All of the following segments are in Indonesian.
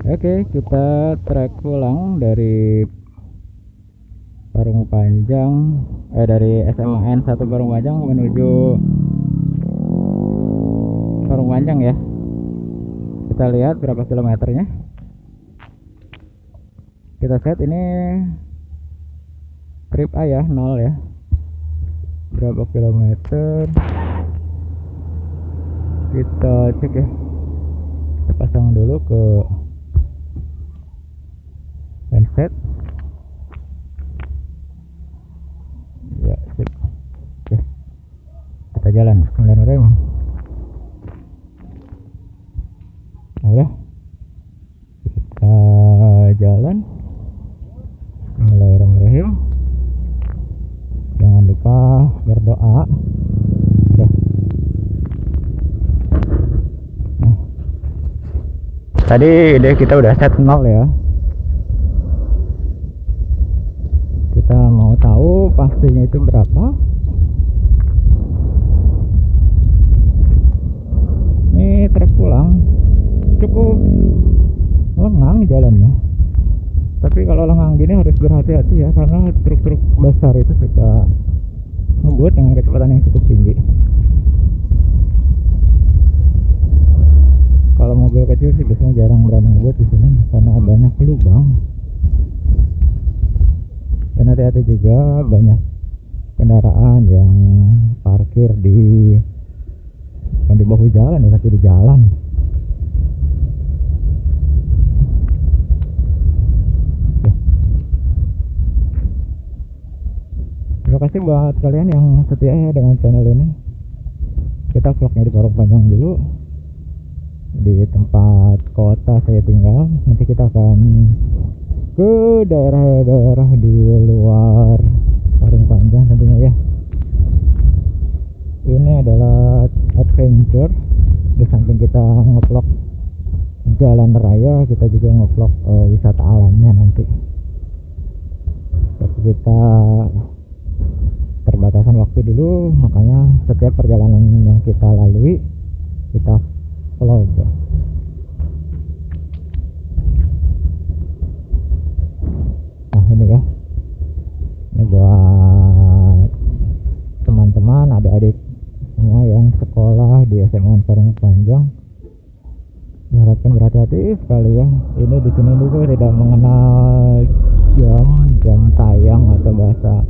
Oke, kita trek pulang dari Parung Panjang, dari SMAN 1 Parung Panjang menuju Parung Panjang ya. Kita lihat berapa kilometernya. Kita set ini trip A ya, 0 ya. Berapa kilometer? Kita cek ya. Kita pasang dulu ke handset. Ya, sip. Oke. Kita jalan. Bismillahirrahmanirrahim. Oh ya. Kita jalan. Bismillahirrahmanirrahim. Jangan lupa berdoa. Udah. Nah. Tadi deh kita udah set 0 ya. Kita mau tahu pastinya itu berapa. Ini trek pulang cukup lengang jalannya, tapi kalau lengang gini harus berhati-hati ya, karena truk-truk besar itu suka ngebut dengan kecepatan yang cukup tinggi. Kalau mobil kecil sih biasanya jarang berani ngebut di sini karena banyak lubang. Dan hati-hati juga, banyak kendaraan yang parkir bukan di bahu jalan ya, tapi di jalan. Oke. Terima kasih buat kalian yang setia ya dengan channel ini. Kita vlognya di Parung Panjang dulu, di tempat kota saya tinggal. Nanti kita akan ke daerah-daerah di luar Parung Panjang tentunya ya. Ini adalah adventure. Di samping kita ngevlog jalan raya, kita juga ngevlog wisata alamnya nanti. Tapi kita terbatasan waktu dulu, makanya setiap perjalanan yang kita lalui kita vlog. Nah ini ya, ini buat teman-teman, adik-adik semua yang sekolah di SMA Parung Panjang, diharapkan berhati-hati sekali ya. Ini di sini juga tidak mengenal jam tayang atau bahasa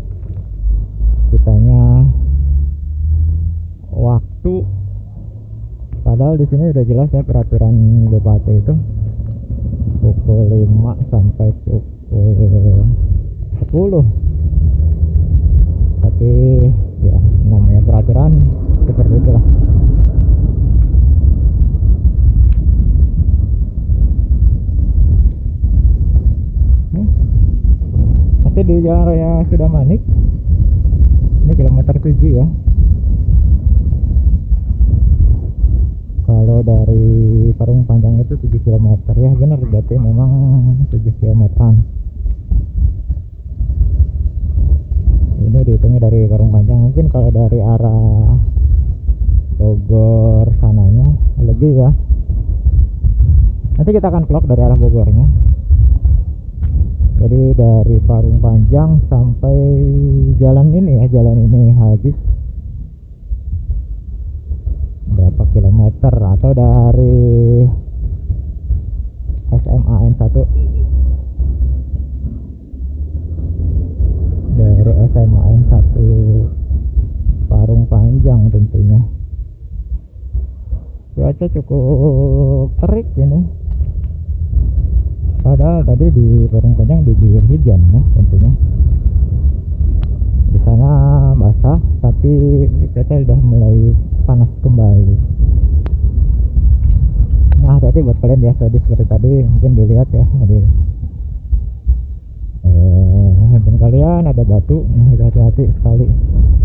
kitanya waktu. Padahal di sini udah jelas ya peraturan bupati itu pukul 5 sampai pukul 10. Tapi ya namanya peraturan seperti itulah. Masih di jalan raya Sudamanik. Ini kilometer 7 ya. Kalau dari Parung Panjang itu 7 km ya, benar, berarti memang 7 km. Ini dihitungnya dari Parung Panjang. Mungkin kalau dari arah Bogor sananya lebih ya. Nanti kita akan vlog dari arah Bogornya. Jadi dari Parung Panjang sampai jalan ini ya, jalan ini habis berapa kilometer, atau dari SMAN 1, dari SMAN 1 Parung Panjang tentunya. Cuaca cukup terik ini, padahal tadi di Parung Panjang diguyur hujan ya tentunya. Di sana basah, tapi cuaca sudah mulai panas kembali. Nah, hati-hati buat kalian ya, tadi seperti tadi mungkin dilihat ya, di handphone kalian ada batu. Nah, hati-hati sekali.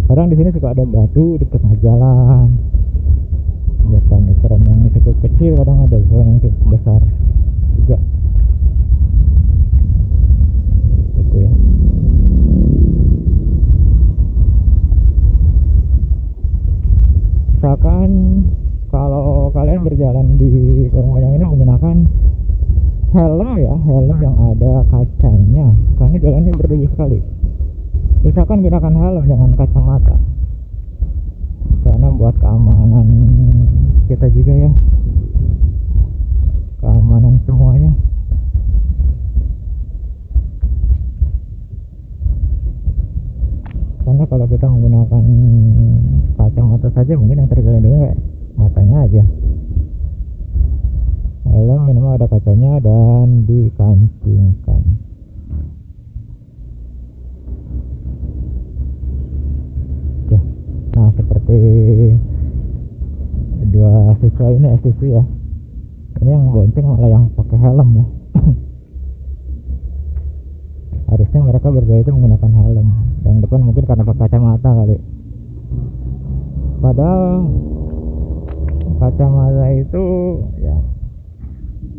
Kadang di sini suka ada batu di tengah jalan. Bukan ukuran yang cukup kecil, kadang ada ukuran yang cukup besar juga. Gitu ya. Misalkan kalau kalian berjalan di Parung Panjang ini menggunakan helm yang ada kacanya, karena jalannya berdiri sekali. Usahakan gunakan helm, jangan kacamata, karena buat keamanan kita juga ya, keamanan semuanya. Karena kalau kita menggunakan kacamata saja, mungkin yang terlindungi matanya aja. Helm minimal ada kacanya dan dikancingkan. Oke. Nah, seperti dua siswa ini SSW ya, ini yang bonceng malah yang pakai helm ya. Harusnya mereka berdua itu menggunakan helm. Yang depan mungkin karena pakai kacamata kali. Padahal kacamata itu ya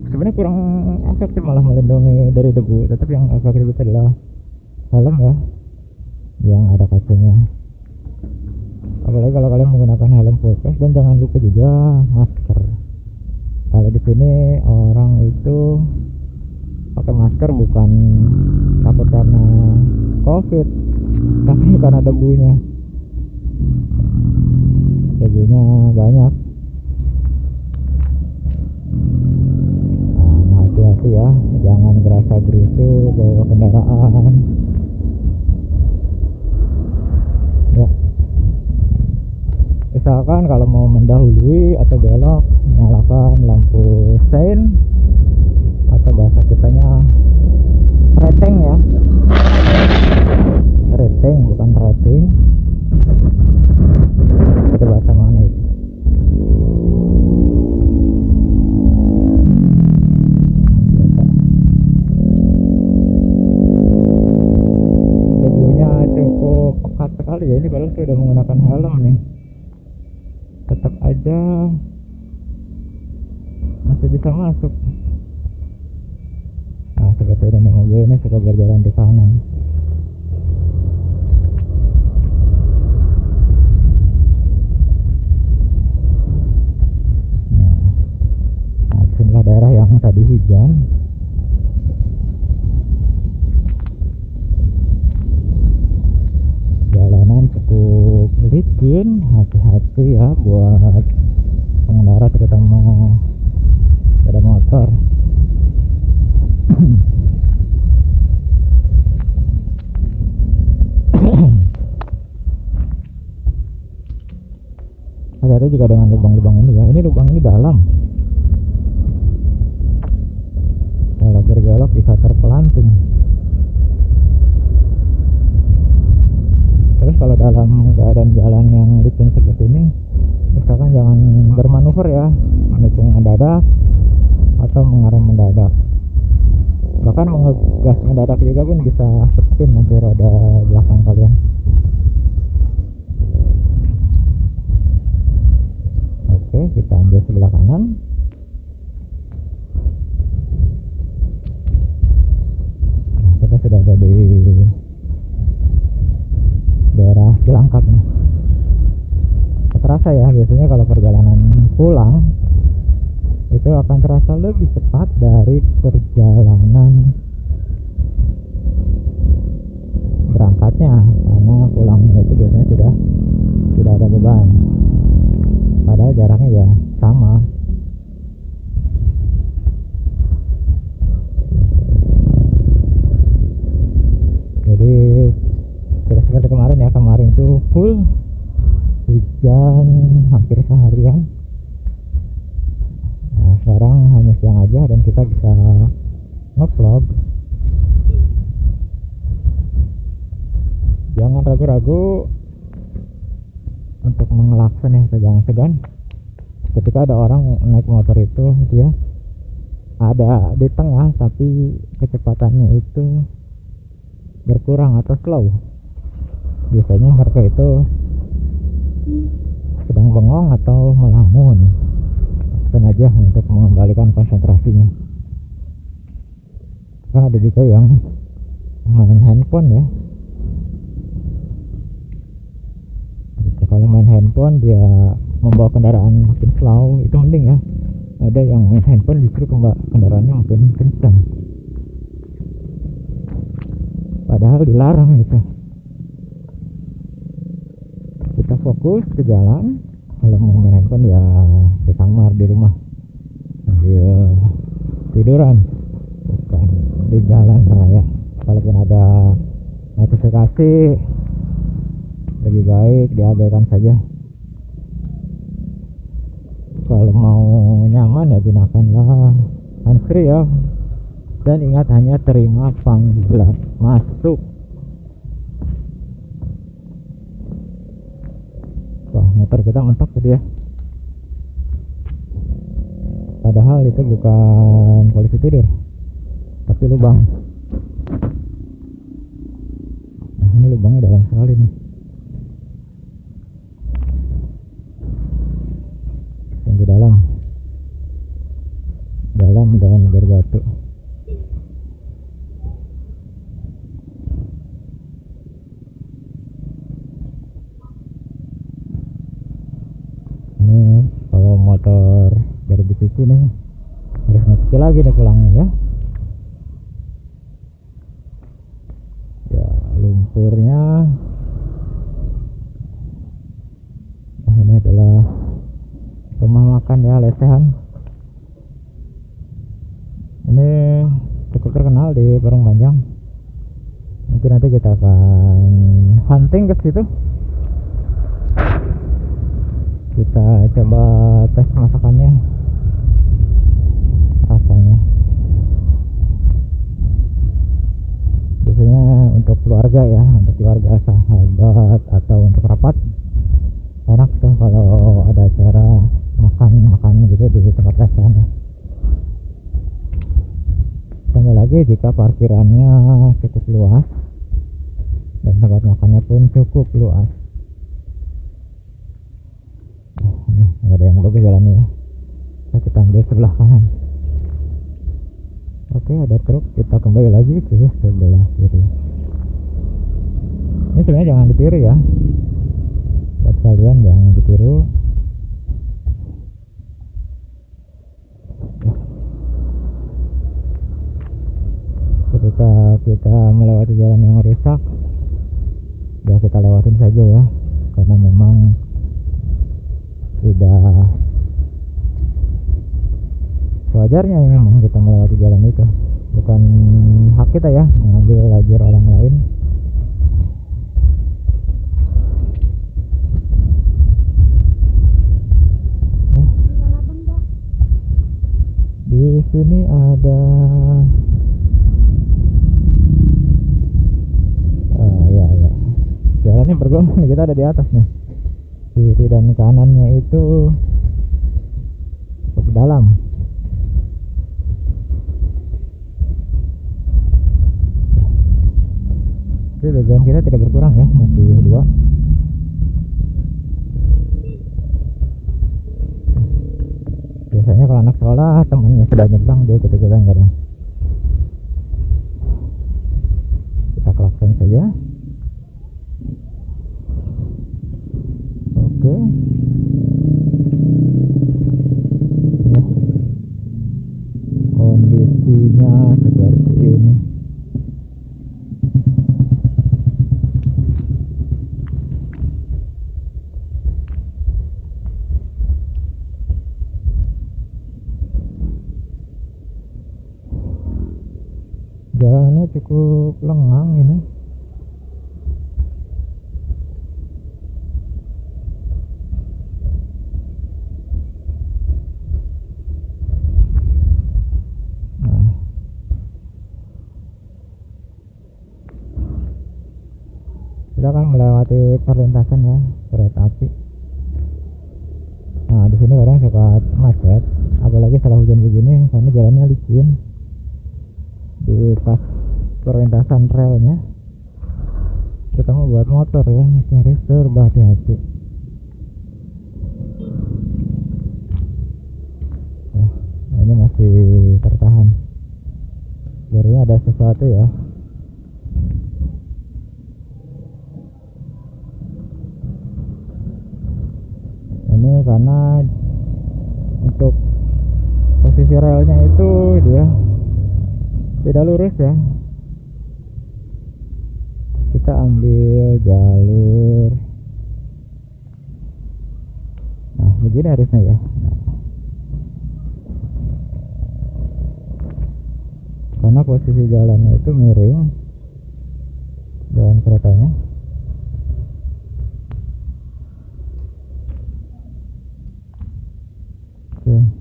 sebenarnya kurang efektif, malah melindungi dari debu. Tetapi yang efektif itu adalah helm ya, yang ada kacanya. Apalagi kalau kalian menggunakan helm full face, dan jangan lupa juga masker. Kalau di sini orang itu pakai masker bukan takut karena COVID, tapi karena debunya banyak. Nah, hati-hati ya, jangan gerasa gerisu bawa kendaraan ya. Misalkan kalau mau mendahului atau belok, nyalakan lampu sein atau bahasa kitanya reteng ya, reteng bukan rating. Itu bahasa mana itu? Debunya cukup pekat sekali ya, ini padahal sudah menggunakan helm nih, tetap aja masih bisa masuk. Nah, seperti ini mobil ini suka berjalan di kanan. Nah, disinilah daerah yang tadi hujan. Jalanan cukup licin, hati-hati ya buat pengendara terutama sepeda motor. Hati-hati juga dengan lubang-lubang ini ya. Ini lubang ini dalam, kalau bergelok bisa terpelanting. Terus kalau dalam keadaan jalan yang licin seperti ini, misalkan jangan bermanuver ya, menikung mendadak atau mengarah mendadak. Bahkan mengegas mendadak juga pun bisa spin nanti roda belakang kalian. Oke, kita ambil sebelah kanan. Nah, kita sudah ada di daerah Cilangkap nih. Terasa ya, biasanya kalau perjalanan pulang itu akan terasa lebih cepat dari perjalanan berangkatnya, karena pulangnya itu biasanya sudah tidak ada beban, padahal jaraknya ya sama. Jadi tidak seperti kemarin ya, kemarin itu full hujan hampir seharian. Nah, sekarang hanya siang aja dan kita bisa nge-vlog. Jangan ragu-ragu untuk mengelakson ya, jangan segan. Ketika ada orang naik motor itu, dia ada di tengah tapi kecepatannya itu berkurang atau slow, biasanya mereka itu sedang bengong atau melamun. Lakukan aja untuk mengembalikan konsentrasinya. Kan ada juga yang main handphone ya. Kalau main handphone dia membawa kendaraan makin slow, itu mending ya, Ada yang main handphone justru kendaraannya makin kencang, padahal dilarang gitu. Kita fokus ke jalan. Kalau mau main handphone ya di kamar, di rumah sambil tiduran, bukan di jalan raya. Kalaupun ada notifikasi, lebih baik diabaikan saja. Kalau mau nyaman ya gunakanlah handsfree ya, dan ingat hanya terima panggilan masuk. Wah, motor kita mentok tadi ya, padahal itu bukan polisi tidur tapi lubang. Nah, ini lubangnya dalam sekali nih, tinggi dalam dan berbatu. Ini kalau motor baru dicuci nih, harus ngecuci lagi nih pulangnya ya. Ya, lumpurnya. Nah, ini adalah rumah makan ya, lesehan. Ini cukup terkenal di Parung Panjang. Mungkin nanti kita akan hunting ke situ. Kita coba tes masakannya, rasanya. Biasanya untuk keluarga ya, untuk keluarga, sahabat, atau untuk rapat, enak tuh kalau ada acara makan gitu di tempat restoran ya. Tambah lagi jika parkirannya cukup luas dan tempat makannya pun cukup luas. Nah, ini nggak ada yang bagus jalannya ya. Kita ambil sebelah kanan. Oke, ada truk, kita kembali lagi ke sebelah kiri. Ini sebenarnya jangan ditiru ya, buat kalian jangan ditiru. Ketika kita melewati jalan yang rusak, ya kita lewatin saja ya, karena memang tidak sewajarnya memang kita melewati jalan itu. Bukan hak kita ya mengambil lajur orang lain. Di sini ada ya. Jalannya bergelombang, kita ada di atas nih. Kiri dan kanannya itu cukup dalam. Oke, jam kita tidak berkurang ya, masih 2. Biasanya kalau anak sekolah temannya sudah nyebrang, dia ikut-ikutan kadang. Kita klakson saja. Oke. Ya. Kondisinya seperti ini. Jalannya cukup lengang ini. Kita akan melewati perlintasan ya, kereta api. Nah, di sini kadang suka macet, apalagi setelah hujan begini karena jalannya licin. Di pas perlintasan relnya, terutama buat motor ya, harus serba hati-hati. Nah, ini masih tertahan. Kayaknya ada sesuatu ya. Ini karena untuk awalnya itu dia tidak lurus ya, kita ambil jalur nah begini harusnya ya. Karena posisi jalannya itu miring dan keretanya oke.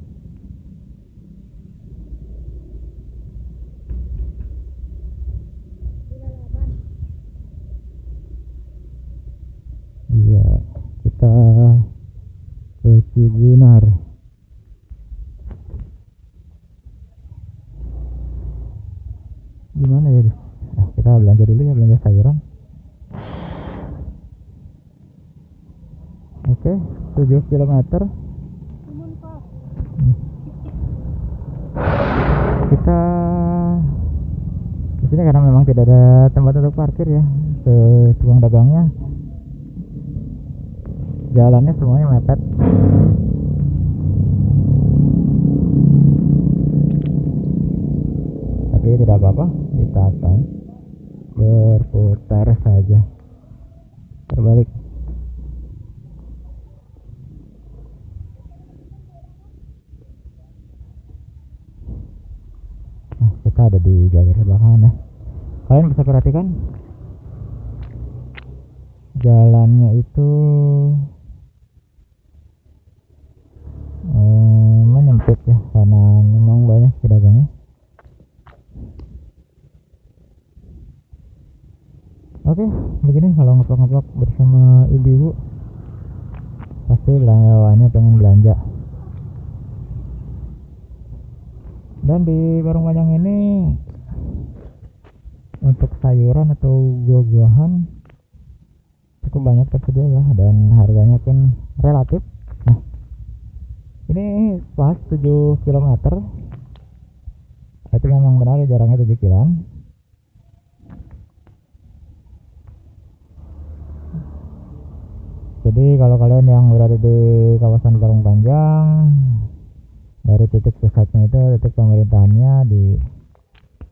Iya, kita ke Cibunar. Gimana ya? Nah, kita belanja dulu ya, belanja sayuran. Oke, 7 km. Kita di sini karena memang tidak ada tempat untuk parkir ya, ke tukang dagangnya jalannya semuanya mepet. Tapi tidak apa-apa, kita akan berputar saja, terbalik. Nah, kita ada di jalur belakang ya. Kalian bisa perhatikan jalannya itu menyempit ya, karena memang banyak pedagangnya. Oke, begini kalau ngeplok-ngeplok bersama ibu-ibu pasti belanjaannya pengen belanja. Dan di warung Panjang ini untuk sayuran atau buah-buahan cukup banyak tersedia ya, dan harganya pun relatif. Nah, ini pas 7 km. Itu memang benar ya, jaraknya 7 km. Jadi kalau kalian yang berada di kawasan Parung Panjang, dari titik pusatnya itu titik pemerintahannya di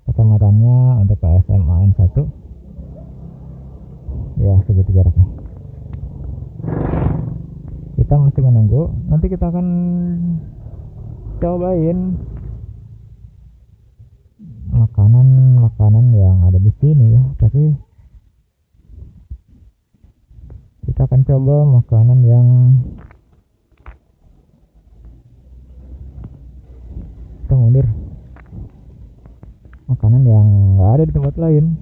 kecamatannya untuk ke SMA N1 ya, segitu jaraknya. Kita mesti menunggu, nanti kita akan cobain makanan yang ada di sini ya. Tapi kita akan coba makanan yang kita mundur, makanan yang nggak ada di tempat lain.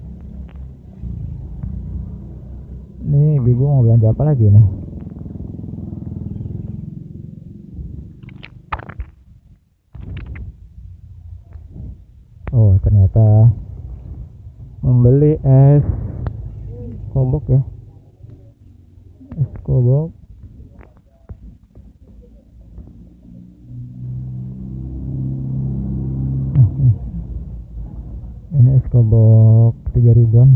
Nih ibu mau belanja apa lagi nih? Oh, ternyata membeli es kobok ya, es kobok. Ini es kobok 3.000-an.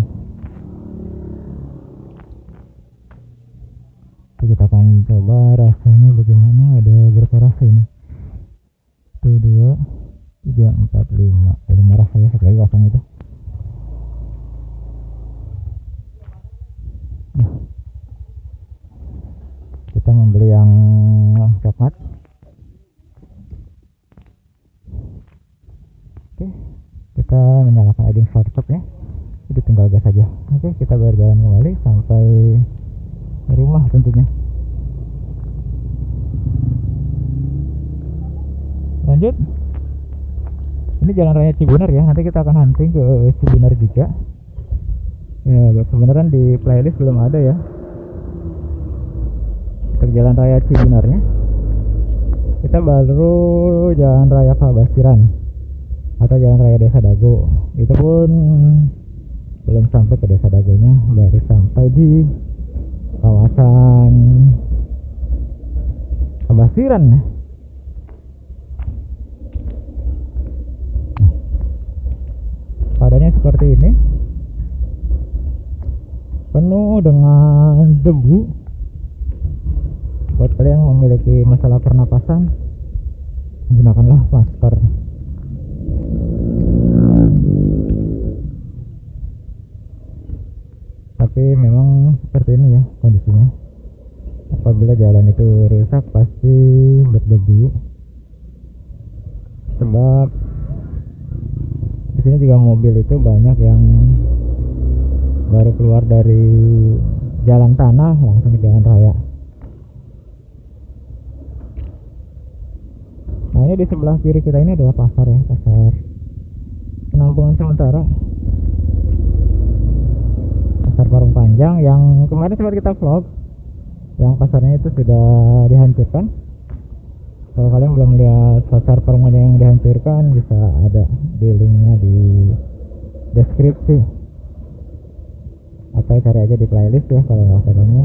Kita akan coba rasanya bagaimana. Ada berapa rasa ini? 1, 2, 3, 4, 5. Ada 5 rasa ya, satu lagi kosong itu. Nah, kita membeli yang coklat. Oke, kita menyalakan adding stop ya, jadi tinggal gas saja. Oke, kita berjalan kembali sampai rumah tentunya. Lanjut, ini jalan raya Cibunar ya, nanti kita akan hunting ke Cibunar juga ya. Kebenaran di playlist belum ada ya untuk jalan raya Cibunarnya. Kita baru jalan raya Pabasiran atau jalan raya Desa Dago, itu pun belum sampai ke Desa Dagonya, baru sampai di kawasan Pabasiran. Padanya seperti ini, penuh dengan debu. Buat kalian yang memiliki masalah pernapasan, gunakanlah masker tapi memang seperti ini ya kondisinya. Apabila jalan itu rusak pasti berdebu, sebab di sini juga mobil itu banyak yang baru keluar dari jalan tanah langsung ke jalan raya. Nah, ini di sebelah kiri kita ini adalah pasar ya, pasar penampungan sementara, pasar Parung Panjang yang kemarin sempat kita vlog, yang pasarnya itu sudah dihancurkan. Kalau kalian belum lihat pasar Parung Panjang yang dihancurkan, bisa ada di linknya di deskripsi, atau cari aja di playlist ya kalau nggak ketemu.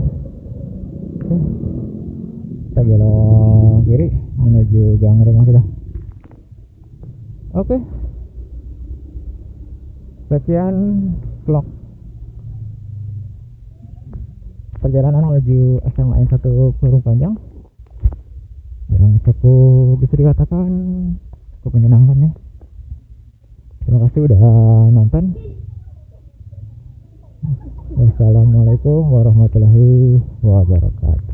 Oke, kita belok kiri menuju gang rumah kita. Oke, sekian vlog perjalanan menuju SMA N 1 Parung Panjang yang cukup bisa dikatakan cukup menyenangkan ya. Terima kasih udah nonton. Wassalamualaikum warahmatullahi wabarakatuh.